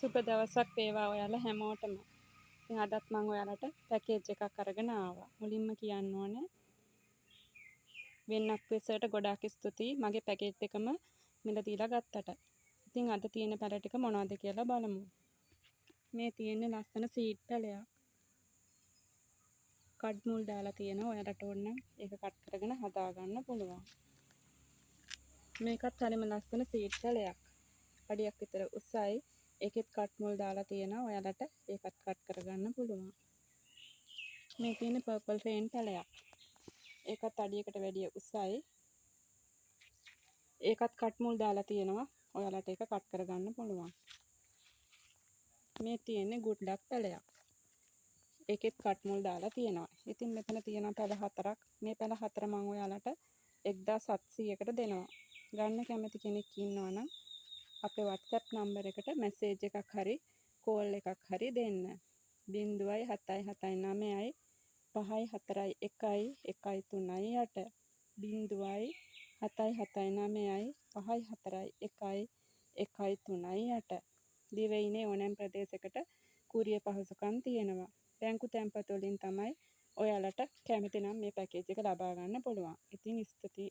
සුබ දවසක් වේවා ඔයාලා හැමෝටම. ඉතින් අදත් මම ඔයාලට පැකේජ් එකක් අරගෙන ආවා. මුලින්ම කියන්න ඕනේ වෙන්නක් වෙසට ගොඩාක් ස්තුතියි මගේ පැකේජ් එකම මිල දීලා ගත්තට. ඉතින් අද තියෙන පැල ටික මොනවද කියලා බලමු. මේ තියෙන්නේ ලස්සන සීඩ් පැලයක්. කඩ් මුල් දාලා තියෙනවා. ඔයාලට ඕන නම් ඒක කට් කරගෙන හදා ගන්න පුළුවන්. මේකත් හරිම ලස්සන සීඩ් පැලයක්. අඩියක් විතර උසයි. ඒකෙත් කට් මුල් දාලා තියෙනවා. ඔයාලට ඒකත් කට් කරගන්න පුළුවන්. මේ තියෙන්නේ පර්පල් රේන් පැලයක්. ඒකත් අඩියකට වැඩිය උසයි. ඒකත් කට් මුල් දාලා තියෙනවා. ඔයාලට ඒක කට් කරගන්න පුළුවන්. මේ තියෙන්නේ ගුඩ් ලක් පැලයක්. ඒකෙත් කට් මුල් දාලා තියෙනවා. ඉතින් මෙතන තියෙනවා පැල හතරක්. මේ පැල හතර මම ඔයාලට 1700කට දෙනවා. ගන්න කැමති කෙනෙක් ඉන්නවා නම් අපේ WhatsApp නම්බර් එකට මැසේජ් එකක් හරි කෝල් එකක් හරි දෙන්න. 0779 541 138 0779 541 138 දිවයිනේ ඕනෑම ප්‍රදේශයකට කුරිය පහසුකම් තියෙනවා. බැංකු තැන්පත් වලින් තමයි ඔයාලට කැමති නම් මේ පැකේජ් එක ලබා ගන්න පුළුවන්. ඉතින් ස්තුතියි.